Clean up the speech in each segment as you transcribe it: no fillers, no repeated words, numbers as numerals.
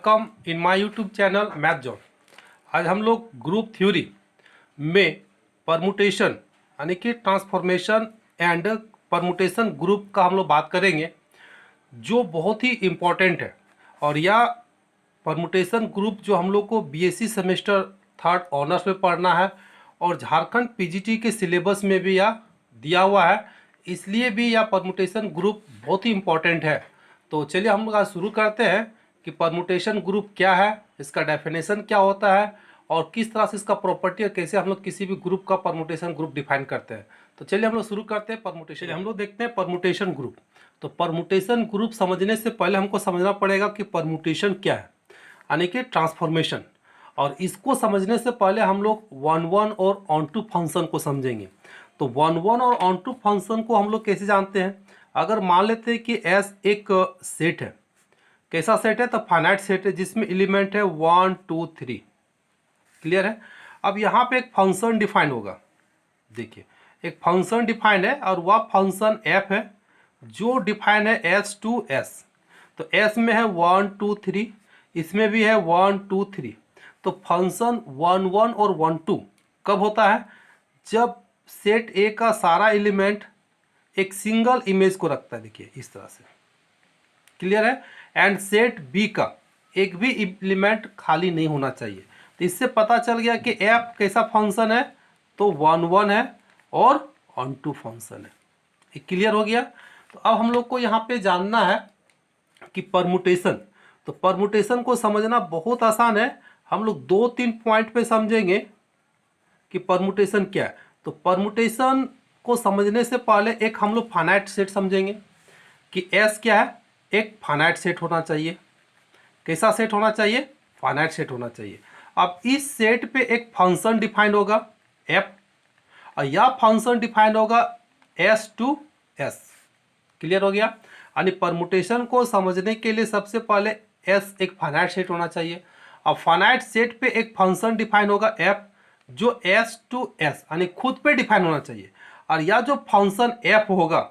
Welcome in my YouTube channel math zone. आज हम लोग ग्रुप थ्योरी में परमुटेशन यानी कि ट्रांसफॉर्मेशन एंड परमुटेशन ग्रुप का हम लोग बात करेंगे, जो बहुत ही इम्पोर्टेंट है। और यह परमुटेशन ग्रुप जो हम लोग को बीएससी सेमेस्टर थर्ड ऑनर्स में पढ़ना है और झारखंड पीजीटी के सिलेबस में भी यह दिया हुआ है, इसलिए भी यह परमुटेशन ग्रुप बहुत ही इम्पोर्टेंट है। तो चलिए हम लोग आज शुरू करते हैं कि परमुटेशन ग्रुप क्या है, इसका डेफिनेशन क्या होता है और किस तरह से इसका प्रॉपर्टी और कैसे हम लोग किसी भी ग्रुप का परमुटेशन ग्रुप डिफाइन करते हैं। तो चलिए हम लोग शुरू करते हैं परमुटेशन। हम लोग देखते हैं परमुटेशन ग्रुप। तो परमुटेशन ग्रुप समझने से पहले हमको समझना पड़ेगा कि परमुटेशन क्या है, यानी कि ट्रांसफॉर्मेशन। और इसको समझने से पहले हम लोग वन वन और ऑन टू फंक्शन को समझेंगे। तो वन वन और ऑन टू फंक्शन को हम लोग कैसे जानते हैं? अगर मान लेते हैं कि एस एक सेट है, कैसा सेट है? तो फाइनाइट सेट है जिसमें एलिमेंट है 1 2 3। क्लियर है? अब यहाँ पे एक फंक्शन डिफाइन होगा। देखिए एक फंक्शन डिफाइन है और वह फंक्शन एफ है जो डिफाइन है एस टू एस। तो एस में है 1 2 3, इसमें भी है 1 2 3। तो फंक्शन 1 1 और 1 2 कब होता है? जब सेट ए का सारा एलिमेंट एक सिंगल इमेज को रखता है। देखिए इस तरह से। क्लियर है? एंड सेट बी का एक भी एलिमेंट खाली नहीं होना चाहिए। तो इससे पता चल गया कि एफ कैसा फंक्शन है, तो 1 1 है और ऑन टू फंक्शन है। ये क्लियर हो गया? तो अब हम लोग को यहाँ पे जानना है कि परमुटेशन। तो परमुटेशन को समझना बहुत आसान है। हम लोग 2-3 पॉइंट पे समझेंगे कि परमुटेशन क्या है। तो परमुटेशन को समझने से पहले एक हम लोग फाइनाइट सेट समझेंगे कि एस क्या है। एक फाइनाइट सेट होना चाहिए। कैसा सेट होना चाहिए? फाइनाइट सेट होना चाहिए। अब इस सेट पे एक फंक्शन डिफाइंड होगा एफ, और यह फंक्शन डिफाइंड होगा एस टू एस। क्लियर हो गया? यानी परमुटेशन को समझने के लिए सबसे पहले एस एक फाइनाइट सेट होना चाहिए। अब फाइनाइट सेट पे एक फंक्शन डिफाइन होगा एफ जो एस टू एस यानी खुद पे डिफाइन होना चाहिए। और यह जो फंक्शन एफ होगा,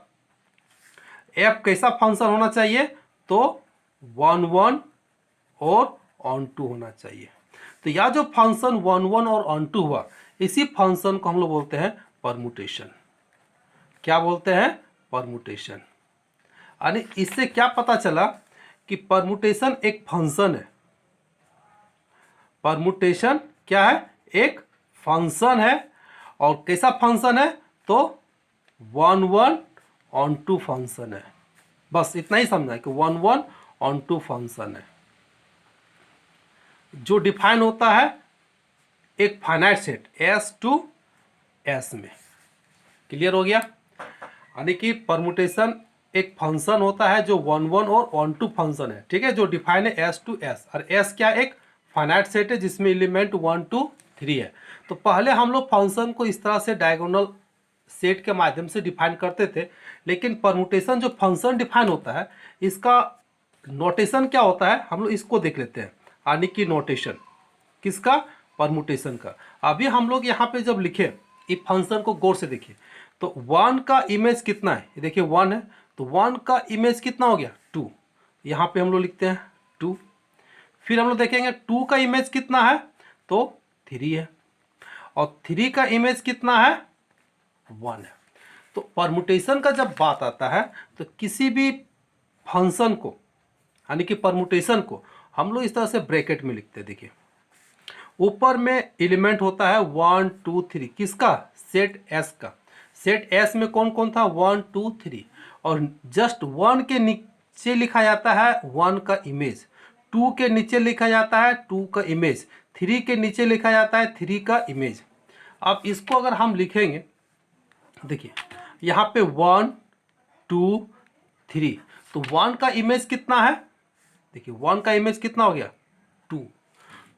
एफ कैसा फंक्शन होना चाहिए? तो 1 1 और ऑन टू होना चाहिए। तो यह जो फंक्शन 1 1 और ऑन टू हुआ, इसी फंक्शन को हम लोग बोलते हैं परमुटेशन। क्या बोलते हैं? परमुटेशन। यानी इससे क्या पता चला कि परमुटेशन एक फंक्शन है। परमुटेशन क्या है? एक फंक्शन है। और कैसा फंक्शन है? तो 1 1 ऑन टू फंक्शन है। बस इतना ही समझा कि 1 1 ऑन टू फंक्शन है जो डिफाइन होता है एक finite set S to S में। क्लियर हो गया? यानी कि परमुटेशन एक फंक्शन होता है जो 1 1 और ऑन टू फंक्शन है, ठीक है, जो डिफाइन है एस टू एस। और एस क्या? एक फाइनाइट सेट है जिसमें एलिमेंट 1 2 3 है। तो पहले हम लोग फंक्शन को इस तरह से डायगोनल सेट के माध्यम से डिफाइन करते थे, लेकिन परमुटेशन जो फंक्शन डिफाइन होता है, इसका नोटेशन क्या होता है हम लोग इसको देख लेते हैं। यानी कि नोटेशन किसका? परमुटेशन का। अभी हम लोग यहाँ पे जब लिखे इस फंक्शन को गौर से देखिए, तो 1 का इमेज कितना है? ये देखिए 1 है, तो 1 का इमेज कितना हो गया? 2। यहाँ पे हम लोग लिखते हैं 2। फिर हम लोग देखेंगे 2 का इमेज कितना है? तो 3 है। और 3 का इमेज कितना है? 1 है। तो परमुटेशन का जब बात आता है तो किसी भी फंक्शन को यानी कि परमुटेशन को हम लोग इस तरह से ब्रैकेट में लिखते हैं। देखिए ऊपर में एलिमेंट होता है 1 2 3 किसका? सेट एस का। सेट एस में कौन कौन था? 1 2 3। और जस्ट 1 के नीचे लिखा जाता है 1 का इमेज, 2 के नीचे लिखा जाता है 2 का इमेज, 3 के नीचे लिखा जाता है 3 का इमेज। अब इसको अगर हम लिखेंगे, देखिए यहाँ पे 1 2 3, तो 1 का इमेज कितना है? देखिए 1 का इमेज कितना हो गया? 2।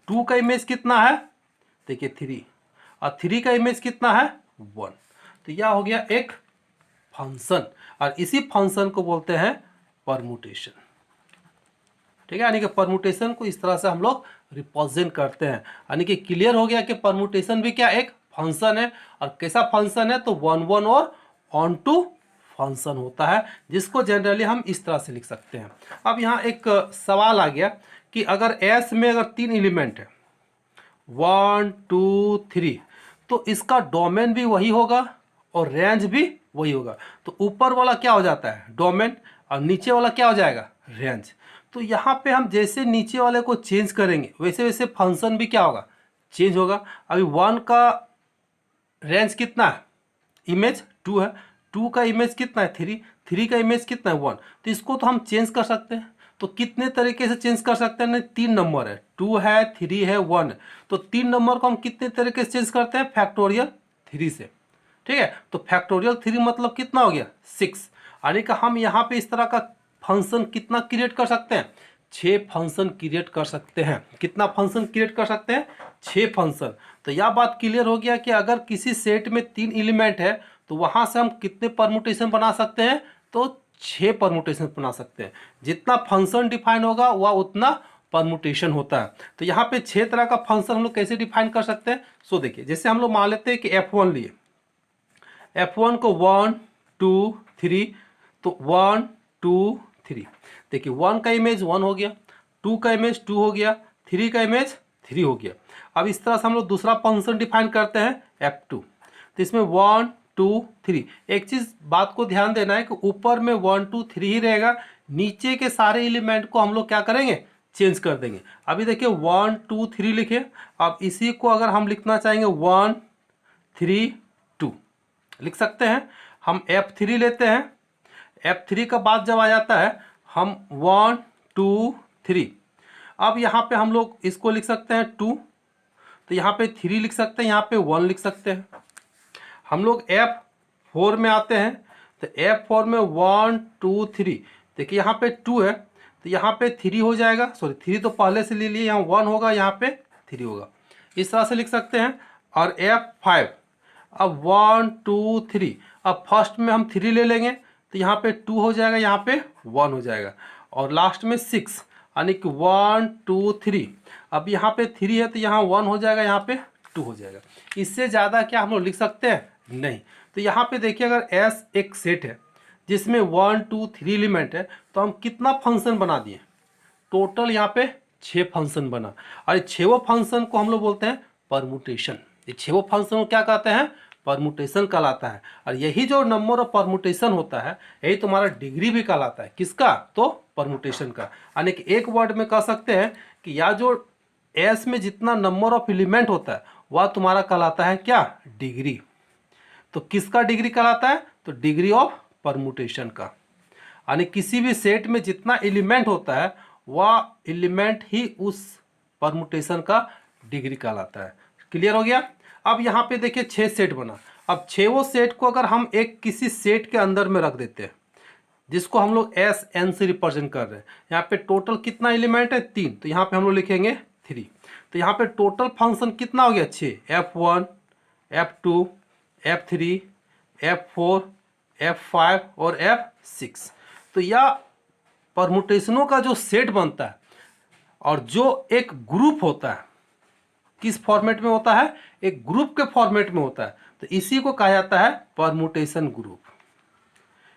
2 का इमेज कितना है? देखिए 3। और 3 का इमेज कितना है? 1। तो यह हो गया एक फंक्शन, और इसी फंक्शन को बोलते हैं परमुटेशन। ठीक है? यानी कि परमुटेशन को इस तरह से हम लोग रिप्रेजेंट करते हैं। यानी कि क्लियर हो गया कि परमुटेशन भी क्या? एक फंक्शन है। और कैसा फंक्शन है? तो 1 1 और ऑन टू फंक्शन होता है, जिसको जनरली हम इस तरह से लिख सकते हैं। अब यहाँ एक सवाल आ गया कि अगर एस में अगर 3 एलिमेंट है 1 2 3, तो इसका डोमेन भी वही होगा और रेंज भी वही होगा। तो ऊपर वाला क्या हो जाता है डोमेन और नीचे वाला क्या हो जाएगा रेंज। तो यहाँ पे हम जैसे नीचे वाले को चेंज करेंगे वैसे वैसे फंक्शन भी क्या होगा चेंज होगा। अभी 1 का रेंज कितना है इमेज 2 है, 2 का इमेज कितना है 3, 3 का इमेज कितना है 1। तो इसको तो हम चेंज कर सकते हैं। तो कितने तरीके से चेंज कर सकते हैं नहीं 3 नंबर है 2 है 3 है 1 है। तो 3 नंबर को हम कितने तरीके से चेंज करते हैं फैक्टोरियल 3 से। ठीक है, तो फैक्टोरियल 3 मतलब कितना हो गया 6। यानी कि हम यहाँ पे इस तरह का फंक्शन कितना क्रिएट कर सकते हैं 6 फंक्शन क्रिएट कर सकते हैं। कितना फंक्शन क्रिएट कर सकते हैं 6 फंक्शन। तो यह बात क्लियर हो गया कि अगर किसी सेट में 3 एलिमेंट है तो वहाँ से हम कितने परमुटेशन बना सकते हैं तो 6 परमुटेशन बना सकते हैं। जितना फंक्शन डिफाइन होगा वह उतना परमुटेशन होता है। तो यहाँ पे 6 तरह का फंक्शन हम लोग कैसे डिफाइन कर सकते हैं। सो देखिए जैसे हम लोग मान लेते हैं कि F1 लिए, F1 को 1 2 3, तो 1 2 3। देखिए 1 का इमेज 1 हो गया, 2 का इमेज 2 हो गया, 3 का इमेज 3 हो गया। अब इस तरह से हम लोग दूसरा फंक्शन डिफाइन करते हैं F2। तो इसमें 1 2 3। एक चीज़ बात को ध्यान देना है कि ऊपर में 1 2 3 ही रहेगा, नीचे के सारे एलिमेंट को हम लोग क्या करेंगे चेंज कर देंगे। अभी देखिए 1 2 3 लिखे, अब इसी को अगर हम लिखना चाहेंगे 1 3 2 लिख सकते हैं। हम F3 लेते हैं, F3 का बाद जब आ जाता है हम 1 2 3। अब यहाँ पे हम लोग इसको लिख सकते हैं 2, तो यहाँ पे 3 लिख सकते हैं, यहाँ पे 1 लिख सकते हैं। हम लोग F4 में आते हैं, तो F4 में 1 2 3। देखिए यहाँ पे 2 है तो यहाँ पे 3 हो जाएगा, सॉरी 3 तो पहले से ले लिए, यहाँ 1 होगा यहाँ पे 3 होगा, इस तरह से लिख सकते हैं। और F5 अब 1 2 3, अब फर्स्ट में हम 3 ले लेंगे तो यहाँ पे 2 हो जाएगा, यहाँ पे 1 हो जाएगा। और लास्ट में 6 यानी कि 1 2 3। अब यहाँ पे 3 है तो यहाँ 1 हो जाएगा, यहाँ पे 2 हो जाएगा। इससे ज़्यादा क्या हम लोग लिख सकते हैं नहीं। तो यहाँ पे देखिए अगर S एक सेट है जिसमें 1 2 3 एलिमेंट है तो हम कितना फंक्शन बना दिए टोटल यहाँ पे 6 फंक्शन बना। और 6 फंक्शन को हम लोग बोलते हैं परमुटेशन। ये 6 फंक्शन को क्या कहते हैं परमुटेशन कहलाता है। और यही जो नंबर ऑफ परमुटेशन होता है यही तुम्हारा डिग्री भी कहलाता है। किसका तो परमुटेशन का। यानी कि एक वर्ड में कह सकते हैं कि या जो एस में जितना नंबर ऑफ एलिमेंट होता है वह तुम्हारा कहलाता है क्या डिग्री। तो किसका डिग्री कहलाता है तो डिग्री ऑफ परमुटेशन का। यानी किसी भी सेट में जितना एलिमेंट होता है वह एलिमेंट ही उस परमुटेशन का डिग्री कहलाता है। क्लियर हो गया। अब यहाँ पे देखिए 6 सेट बना। अब 6 सेट को अगर हम एक किसी सेट के अंदर में रख देते हैं जिसको हम लोग एस एन से रिप्रेजेंट कर रहे हैं, यहाँ पे टोटल कितना एलिमेंट है 3, तो यहाँ पे हम लोग लिखेंगे 3। तो यहाँ पे टोटल फंक्शन कितना हो गया 6, F1 F2 F3 F4 F5 और F6। तो यह परमुटेशनों का जो सेट बनता है और जो एक ग्रुप होता है किस फॉर्मेट में होता है एक ग्रुप के फॉर्मेट में होता है, तो इसी को कहा जाता है परमुटेशन ग्रुप।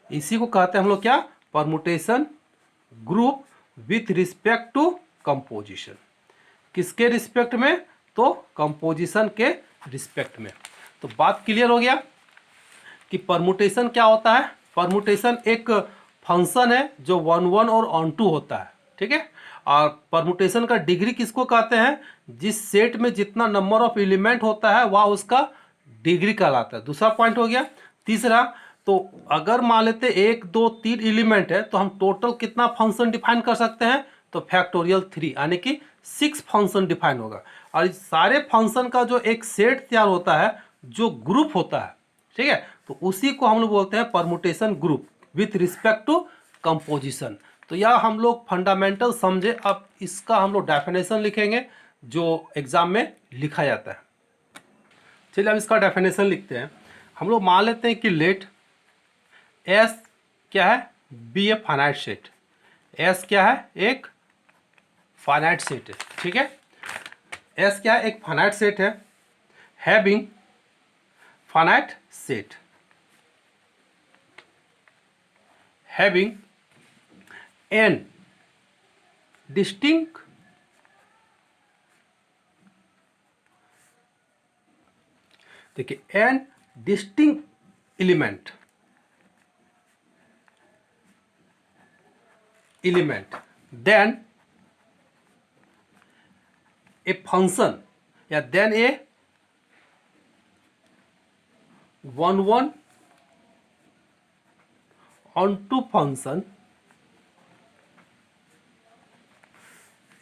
इसी को कहते हैं हम लोग क्या permutation group with respect to composition. किसके रिस्पेक्ट में तो कंपोजिशन के रिस्पेक्ट में। तो बात क्लियर हो गया कि परमुटेशन क्या होता है। परमुटेशन एक फंक्शन है जो 1 1 और ऑन 2 होता है। ठीक है। और परमुटेशन का डिग्री किसको कहते हैं जिस सेट में जितना नंबर ऑफ एलिमेंट होता है वह उसका डिग्री कहलाता है। दूसरा पॉइंट हो गया। तीसरा, तो अगर मान लेते 1 2 3 एलिमेंट है तो हम टोटल कितना फंक्शन डिफाइन कर सकते हैं तो फैक्टोरियल 3 यानी कि 6 फंक्शन डिफाइन होगा। और इस सारे फंक्शन का जो एक सेट तैयार होता है जो ग्रुप होता है, ठीक है, तो उसी को हम लोग बोलते हैं permutation group with respect to composition. तो यह हम लोग फंडामेंटल समझे। अब इसका हम लोग डेफिनेशन लिखेंगे जो एग्जाम में लिखा जाता है। चलिए अब इसका डेफिनेशन लिखते हैं। हम लोग मान लेते हैं कि लेट एस क्या है be a finite set. S क्या है एक फाइनाइट सेट है। ठीक है। एस क्या है एक फाइनाइट सेट है having finite set having n distinct देखिए n distinct element then a function या then a one onto function.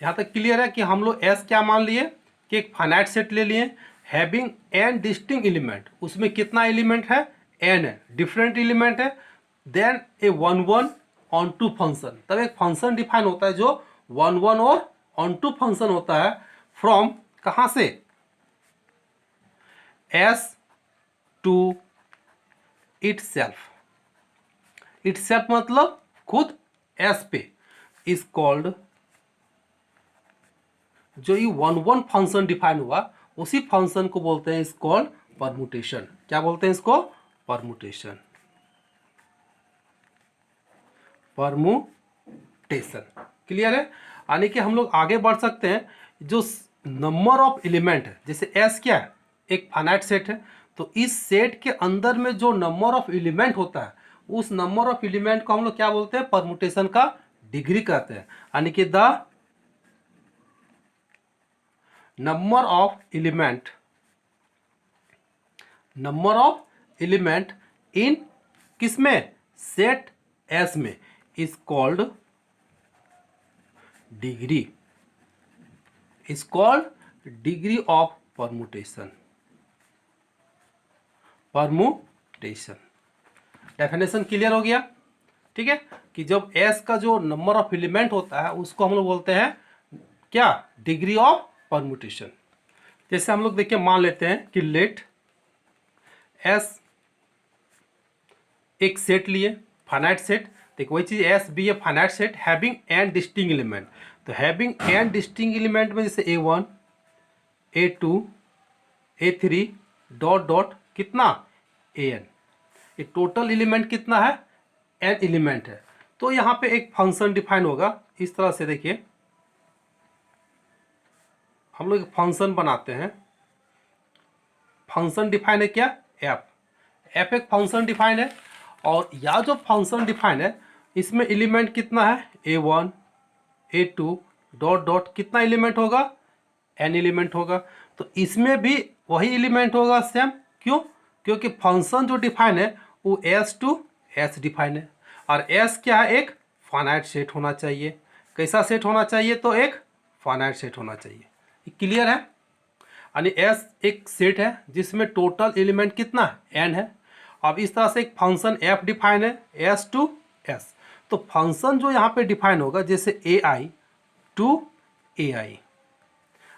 यहां तक क्लियर है कि हम लोग एस क्या मान लिए कि एक फाइनाइट सेट ले लिए हैविंग एन डिस्टिंक्ट एलिमेंट, उसमें कितना एलिमेंट है, एन है, डिफरेंट एलिमेंट है, then a one onto function. तब एक फंक्शन डिफाइन होता है जो वन और ऑन टू फंक्शन होता है फ्रॉम कहां से, एस टू इटसेल्फ। इटसेल्फ मतलब खुद एस पे, इज कॉल्ड, जो ये वन फंक्शन डिफाइन हुआ उसी फंक्शन को बोलते हैं इज कॉल्ड परमुटेशन। क्या बोलते हैं इसको, परमुटेशन, परमुटेशन। क्लियर है। यानी कि हम लोग आगे बढ़ सकते हैं। जो नंबर ऑफ एलिमेंट है, जैसे एस क्या है, एक फाइनाइट सेट है, तो इस सेट के अंदर में जो नंबर ऑफ एलिमेंट होता है उस नंबर ऑफ एलिमेंट को हम लोग क्या बोलते हैं, परमुटेशन का डिग्री कहते हैं। यानी कि the number of element in किसमें, सेट एस में, is called degree of permutation. Definition clear हो गया। ठीक है, कि जब एस का जो नंबर ऑफ एलिमेंट होता है उसको हम लोग बोलते हैं क्या, डिग्री ऑफ परमुटेशन। जैसे हम लोग देखिए मान लेते हैं कि लेट एस एक सेट लिए, फाइनाइट सेट, देखो वही चीज S be a finite set having N distinct element. तो हैविंग एन डिस्टिंक्ट एलिमेंट में जैसे A1 A2 A3 dot dot कितना, AN, ये टोटल एलिमेंट कितना है, n एलिमेंट है। तो यहाँ पे एक फंक्शन डिफाइन होगा इस तरह से। देखिए हम लोग एक फंक्शन बनाते हैं, फंक्शन डिफाइन है क्या, एफ एक फंक्शन डिफाइन है, और या जो फंक्शन डिफाइन है इसमें एलिमेंट कितना है, A1 A2 डॉट डॉट कितना एलिमेंट होगा, n एलिमेंट होगा। तो इसमें भी वही एलिमेंट होगा सेम, क्यों, क्योंकि फंक्शन जो डिफाइन है वो एस टू एस डिफाइन है, और एस क्या है, एक फाइनाइट सेट होना चाहिए। कैसा सेट होना चाहिए, तो एक फाइनाइट सेट होना चाहिए। क्लियर है। यानी एस एक सेट है जिसमें टोटल एलिमेंट कितना है, n है। अब इस तरह से एक फंक्शन f डिफाइन है एस टू एस। तो फंक्शन जो यहाँ पे डिफाइन होगा जैसे ai टू ai,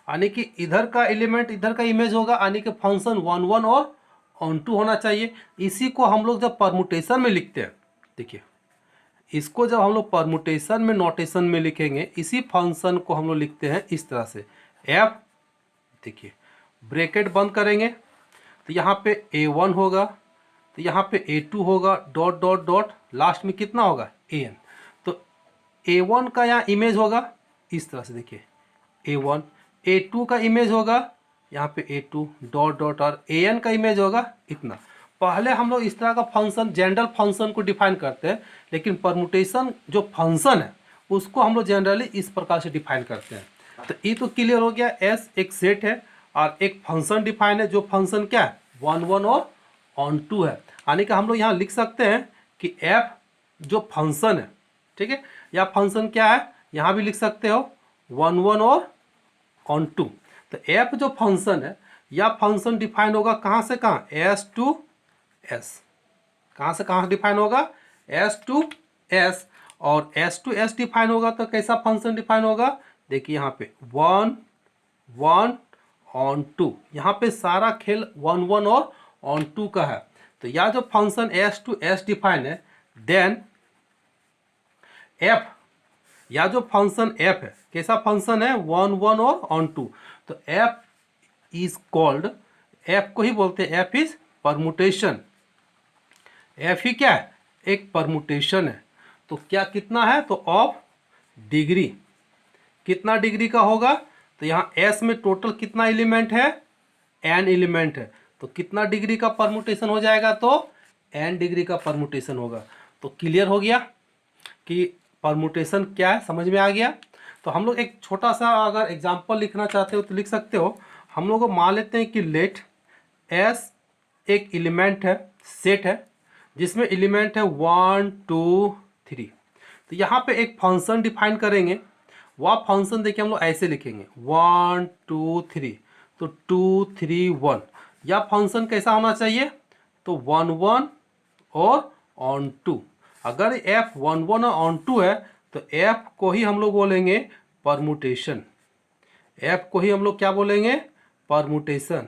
यानी कि इधर का एलिमेंट इधर का इमेज होगा, यानी कि फंक्शन वन और ऑन टू होना चाहिए। इसी को हम लोग जब परमुटेशन में लिखते हैं, देखिए इसको जब हम लोग परमुटेशन में नोटेशन में लिखेंगे, इसी फंक्शन को हम लोग लिखते हैं इस तरह से f, देखिए ब्रैकेट बंद करेंगे तो यहाँ पे A1 होगा, तो यहाँ पे A2 होगा, डॉट डॉट डॉट लास्ट में कितना होगा, AN। तो A1 का यहाँ इमेज होगा इस तरह से, देखिए A1, A2 का इमेज होगा यहाँ पे A2 डॉट डॉट, और AN का इमेज होगा इतना। पहले हम लोग इस तरह का फंक्शन जनरल फंक्शन को डिफाइन करते हैं, लेकिन परमुटेशन जो फंक्शन है उसको हम लोग जनरली इस प्रकार से डिफाइन करते हैं। तो ये तो क्लियर हो गया, एस एक सेट है और एक फंक्शन डिफाइन है, जो फंक्शन क्या है, वन और ऑन टू है। यानी कि हम लोग यहाँ लिख सकते हैं कि एफ जो फंक्शन है, ठीक है, या फंक्शन क्या है, यहाँ भी लिख सकते हो वन और ऑन टू। तो एफ जो फंक्शन है या फंक्शन डिफाइन होगा कहाँ से कहाँ, एस टू एस। कहाँ से कहाँ डिफाइन होगा, एस टू एस। और एस टू एस डिफाइन होगा तो कैसा फंक्शन डिफाइन होगा, देखिए यहाँ पे वन ऑन टू, यहाँ पे सारा खेल वन और ऑन टू का है। तो यह जो function S to S define है, देन एफ, या जो फंक्शन एफ है कैसा फंक्शन है, वन और ऑन टू। तो एफ इज कॉल्ड, एफ को ही बोलते हैं एफ इज परमुटेशन। एफ ही क्या है, एक परमुटेशन है। तो क्या कितना है, तो ऑफ डिग्री, कितना डिग्री का होगा, तो यहाँ एस में टोटल कितना एलिमेंट है, एन एलिमेंट है। तो कितना डिग्री का परमुटेशन हो जाएगा, तो n डिग्री का परमुटेशन होगा। तो क्लियर हो गया कि परमुटेशन क्या है, समझ में आ गया। तो हम लोग एक छोटा सा अगर एग्जांपल लिखना चाहते हो तो लिख सकते हो। हम लोग को मान लेते हैं कि लेट S एक एलिमेंट है, सेट है, जिसमें एलिमेंट है 1 2 3। तो यहाँ पे एक फंक्शन डिफाइन करेंगे। वह फंक्शन देखिए हम लोग ऐसे लिखेंगे 1 2 3, तो 2 3 1। यह फंक्शन कैसा होना चाहिए, तो 1 1 और ऑन टू। अगर f 1 1 और ऑन टू है तो f को ही हम लोग बोलेंगे परमुटेशन। f को ही हम लोग क्या बोलेंगे, परमुटेशन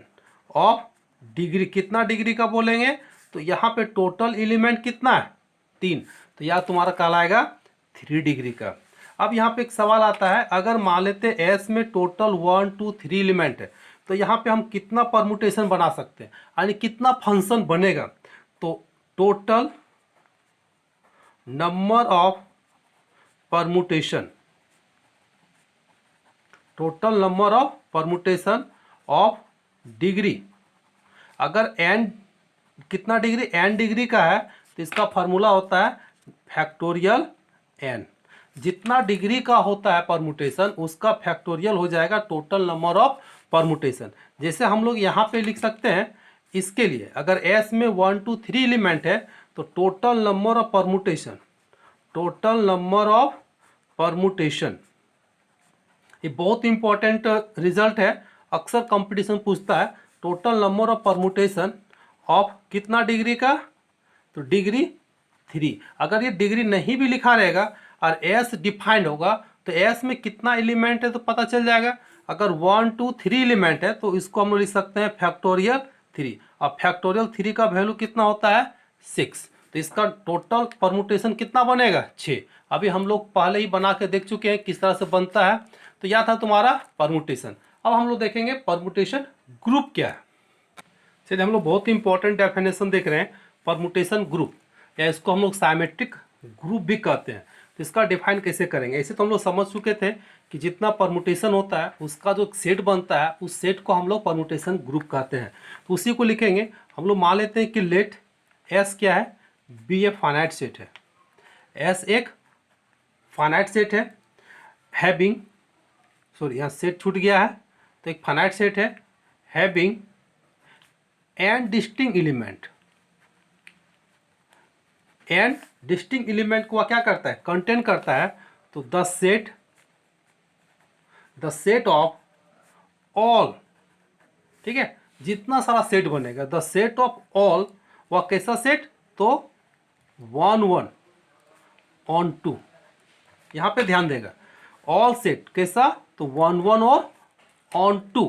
ऑफ डिग्री। कितना डिग्री का बोलेंगे, तो यहाँ पे टोटल एलिमेंट कितना है, 3, तो यह तुम्हारा कहलाएगा 3 डिग्री का। अब यहाँ पे एक सवाल आता है, अगर मान लेते हैं S में टोटल 1 2 3 एलिमेंट है, तो यहाँ पे हम कितना परमुटेशन बना सकते हैं, यानी कितना फंक्शन बनेगा। तो total number of permutation, total number of permutation of degree. अगर n कितना डिग्री, n डिग्री का है, तो इसका फार्मूला होता है फैक्टोरियल n। जितना डिग्री का होता है परमुटेशन, उसका फैक्टोरियल हो जाएगा टोटल नंबर ऑफ परमुटेशन। जैसे हम लोग यहाँ पे लिख सकते हैं, इसके लिए अगर S में 1 2 3 एलिमेंट है, तो total number of permutation, total number of permutation, ये बहुत इंपॉर्टेंट रिजल्ट है। अक्सर कंपटीशन पूछता है total number of permutation of कितना डिग्री का, तो डिग्री 3। अगर ये डिग्री नहीं भी लिखा रहेगा और S डिफाइंड होगा, तो S में कितना एलिमेंट है तो पता चल जाएगा। अगर 1 2 3 एलिमेंट है तो इसको हम लोग लिख सकते हैं फैक्टोरियल 3। और फैक्टोरियल 3 का वैल्यू कितना होता है, 6। तो इसका टोटल परमुटेशन कितना बनेगा, 6। अभी हम लोग पहले ही बना के देख चुके हैं किस तरह से बनता है। तो यह था तुम्हारा परमुटेशन। अब हम लोग देखेंगे परमुटेशन ग्रुप क्या है। चलिए, हम लोग बहुत ही इंपॉर्टेंट डेफिनेशन देख रहे हैं, परमुटेशन ग्रुप, या इसको हम लोग साइमेट्रिक ग्रुप भी कहते हैं। तो इसका डिफाइन कैसे करेंगे, ऐसे तो हम लोग समझ चुके थे कि जितना परमुटेशन होता है उसका जो सेट बनता है, उस सेट को हम लोग परमुटेशन ग्रुप कहते हैं। तो उसी को लिखेंगे। हम लोग मान लेते हैं कि लेट S क्या है, B ए फाइनाइट सेट है। S एक फाइनाइट सेट है, हैविंग, सॉरी यहाँ सेट छूट गया है, तो एक फाइनाइट सेट है having and distinct element. And distinct element को क्या करता है, कंटेन करता है। तो द सेट ऑफ ऑल, ठीक है, जितना सारा सेट बनेगा, द सेट ऑफ ऑल, वह कैसा सेट, तो 1 1 ऑन 2। यहाँ पे ध्यान देगा, ऑल सेट कैसा, तो 1 1 और ऑन 2।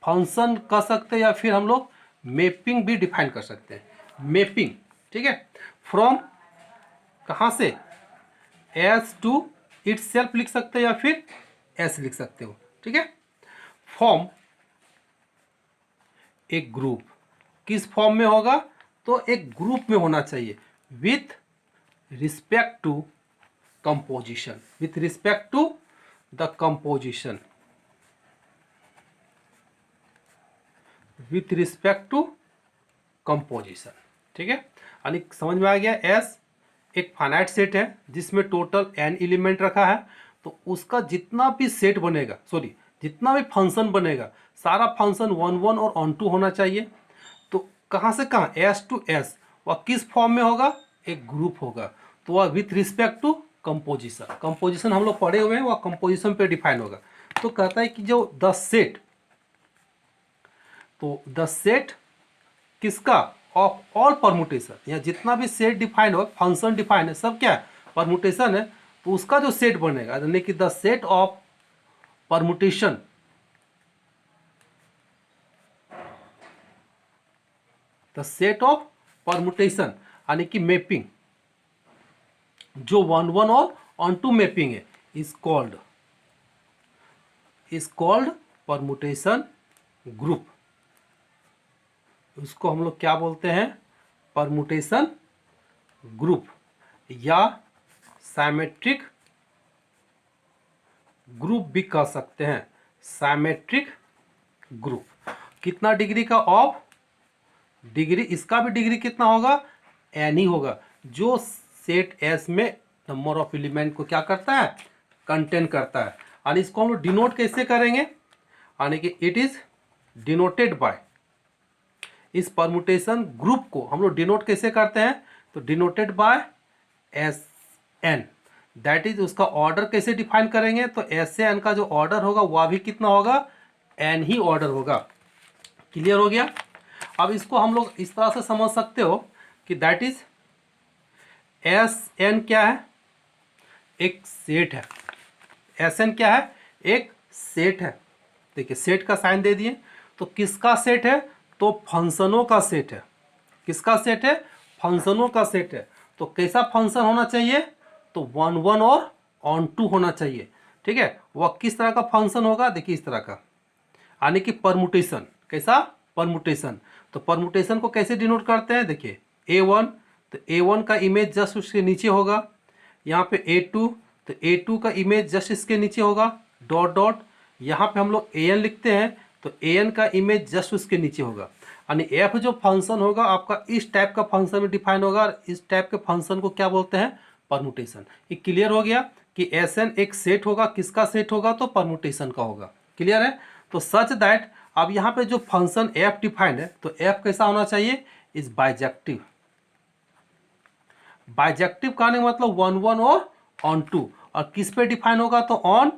फंक्शन कर सकते हैं या फिर हम लोग मैपिंग भी डिफाइन कर सकते हैं, मैपिंग, ठीक है। फ्रॉम कहाँ से, एस टू इटसेल्फ लिख सकते हैं या फिर एस लिख सकते हो, ठीक है। फॉर्म एक ग्रुप, किस फॉर्म में होगा, तो एक ग्रुप में होना चाहिए with respect to composition, with respect to the composition, with respect to composition, ठीक है। यानी समझ में आ गया, एस एक फाइनाइट सेट है जिसमें टोटल n एलिमेंट रखा है। तो उसका जितना भी सेट बनेगा, सॉरी जितना भी फंक्शन बनेगा, सारा फंक्शन 1 1 और ऑन 2 होना चाहिए। तो कहाँ से कहाँ, S टू S, वह किस फॉर्म में होगा, एक ग्रुप होगा। तो वह with respect to composition, composition हम लोग पढ़े हुए हैं, वह कंपोजिशन पे डिफाइन होगा। तो कहता है कि जो द सेट, तो द सेट किसका, ऑफ ऑल परमुटेशन, या जितना भी सेट डिफाइन हो, फंक्शन डिफाइन है, सब क्या है, परमुटेशन है। तो उसका जो सेट बनेगा, यानी कि the set of permutation, the set of permutation यानी कि मैपिंग, जो 1 1 और ऑन 2 मैपिंग है, इज कॉल्ड परमुटेशन ग्रुप। उसको हम लोग क्या बोलते हैं, परमुटेशन ग्रुप या साइमेट्रिक ग्रुप भी कह सकते हैं, साइमेट्रिक ग्रुप। कितना डिग्री का, ऑफ डिग्री, इसका भी डिग्री कितना होगा, एन ही होगा, जो सेट एस में नंबर ऑफ एलिमेंट को क्या करता है, कंटेन करता है। और इसको हम लोग डिनोट कैसे करेंगे, यानी कि इट इज डिनोटेड बाय, इस परमुटेशन ग्रुप को हम लोग डिनोट कैसे करते हैं, तो denoted by S N, that is उसका ऑर्डर कैसे डिफाइन करेंगे, तो एस से एन का जो ऑर्डर होगा वह भी कितना होगा, एन ही ऑर्डर होगा। क्लियर हो गया। अब इसको हम लोग इस तरह से समझ सकते हो कि दैट इज एस एन क्या है, एक सेट है, एस एन क्या है, एक सेट है। देखिए सेट का साइन दे दिए, तो किसका सेट है, तो फंक्शनों का सेट है। किसका सेट है, फंक्शनों का सेट है। तो कैसा फंक्शन होना चाहिए, तो 1 1 और ऑन 2 होना चाहिए। ठीक है, वह किस तरह का फंक्शन होगा, देखिए इस तरह का, यानी कि परमुटेशन। कैसा, परमुटेशन। तो परमुटेशन को कैसे डिनोट करते हैं, देखिए A1, तो A1 का इमेज जस्ट उसके नीचे होगा, यहाँ पे A2, तो A2 का इमेज जस्ट इसके नीचे होगा, डॉट डॉट, यहाँ पे हम लोग AN लिखते हैं, तो AN का इमेज जस्ट उसके नीचे होगा। यानी F जो फंक्शन होगा आपका इस टाइप का फंक्शन में डिफाइन होगा, और इस टाइप के फंक्शन को क्या बोलते हैं, परमुटेशन। ये क्लियर हो गया कि SN एक सेट होगा, किसका सेट होगा, तो परमुटेशन का होगा। क्लियर है। तो सच दैट अब यहाँ पे जो फंक्शन F डिफाइंड है, तो F कैसा होना चाहिए, इज बाइजेक्टिव। बाइजेक्टिव कहने का मतलब 1 1 और ऑन 2, और किस पे डिफाइन होगा, तो ऑन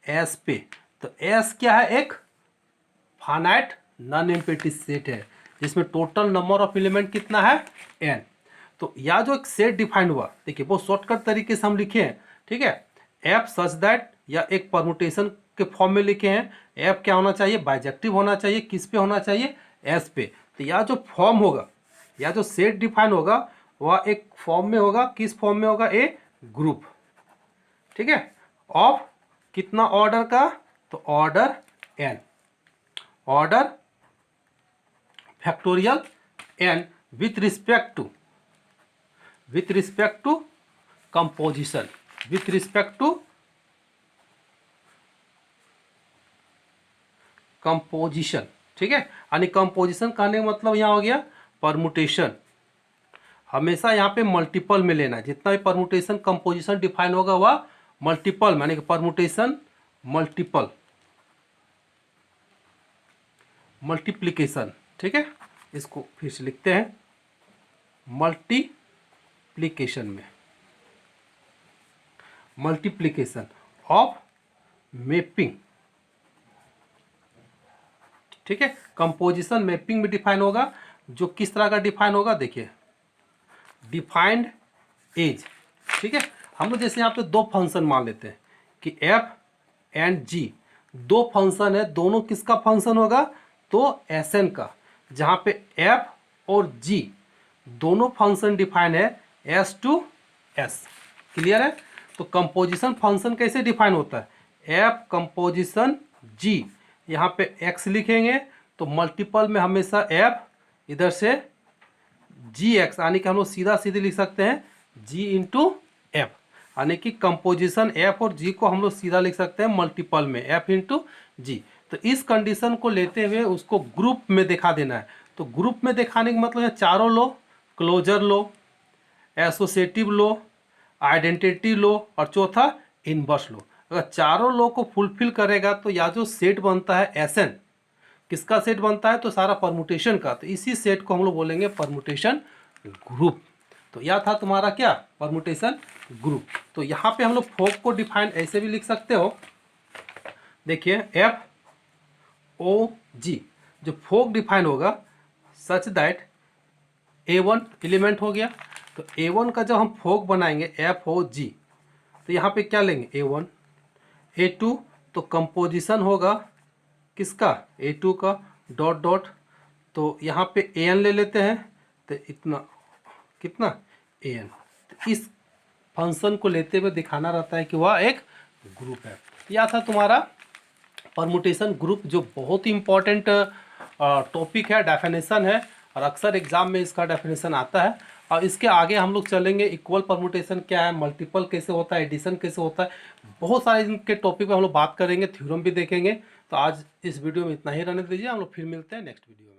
S पे। तो S क्या है, एक फाइनाइट नॉन एम्प्टी सेट है, जिसमें टोटल नंबर ऑफ एलिमेंट कितना है, n। तो यह जो एक सेट डिफाइंड हुआ, देखिए बहुत शॉर्टकट तरीके से हम लिखे हैं। ठीक है, F सच दैट, या एक परमुटेशन के फॉर्म में लिखे हैं, F क्या होना चाहिए, बाइजेक्टिव होना चाहिए, किस पे होना चाहिए, S पे। तो यह जो फॉर्म होगा, या जो सेट डिफाइन होगा, वह एक फॉर्म में होगा, किस फॉर्म में होगा, ए ग्रुप। ठीक है, ऑफ कितना ऑर्डर का, तो order n, order factorial n with respect to composition, with respect to composition. ठीक है, यानी कंपोजिशन कहने का मतलब यहाँ हो गया परमुटेशन। हमेशा यहाँ पे मल्टीपल में लेना है, जितना भी परमुटेशन कंपोजिशन डिफाइन होगा वह मल्टीपल, यानी कि परमुटेशन मल्टीपल, मल्टीप्लिकेशन। ठीक है, इसको फिर से लिखते हैं मल्टीप्लिकेशन में, मल्टीप्लिकेशन ऑफ मैपिंग। ठीक है, कंपोजिशन मैपिंग में डिफाइन होगा, जो किस तरह का डिफाइन होगा, देखिए डिफाइंड एज। ठीक है, हम लोग जैसे यहाँ पे दो फंक्शन मान लेते हैं कि F एंड G, दो फंक्शन है, दोनों किसका फंक्शन होगा, तो Sn का, जहाँ पे F और G दोनों फंक्शन डिफाइन है S to S। क्लियर है। तो कंपोजिशन फंक्शन कैसे डिफाइन होता है, F कंपोजिशन G, यहाँ पे X लिखेंगे, तो मल्टीपल में हमेशा F, इधर से GX, यानी कि हम लोग सीधा सीधे लिख सकते हैं G इंटू F, यानी कि कंपोजिशन F और G को हम लोग सीधा लिख सकते हैं मल्टीपल में F इंटू G। तो इस कंडीशन को लेते हुए उसको ग्रुप में दिखा देना है। तो ग्रुप में दिखाने का मतलब है चारों लो, क्लोजर लो, एसोसिएटिव लो, आइडेंटिटी लो, और चौथा इनवर्स लो। अगर चारों लो को फुलफिल करेगा तो या जो सेट बनता है Sn, किसका सेट बनता है, तो सारा परमुटेशन का। तो इसी सेट को हम लोग बोलेंगे परमुटेशन ग्रुप। तो यह था तुम्हारा क्या, परमुटेशन ग्रुप। तो यहाँ पे हम लोग फोक को डिफाइन ऐसे भी लिख सकते हो, देखिए FOG, जो फोक डिफाइन होगा सच दैट A1 एलिमेंट हो गया। तो A1 का जब हम फोक बनाएंगे FOG, तो यहाँ पे क्या लेंगे, A1, A2, तो कंपोजिशन होगा किसका, A2 का, डॉट डॉट, तो यहाँ पे AN ले लेते हैं, तो इतना कितना AN। तो इस फंक्शन को लेते हुए दिखाना रहता है कि वह एक ग्रुप है। यह था तुम्हारा परमुटेशन ग्रुप, जो बहुत ही इंपॉर्टेंट टॉपिक है, डेफिनेशन है, और अक्सर एग्जाम में इसका डेफिनेशन आता है। और इसके आगे हम लोग चलेंगे इक्वल परमुटेशन क्या है, मल्टीपल कैसे होता है, एडिशन कैसे होता है, बहुत सारे इनके टॉपिक पे हम लोग बात करेंगे, थ्योरम भी देखेंगे। तो आज इस वीडियो में इतना ही रहने दीजिए, हम लोग फिर मिलते हैं नेक्स्ट वीडियो में।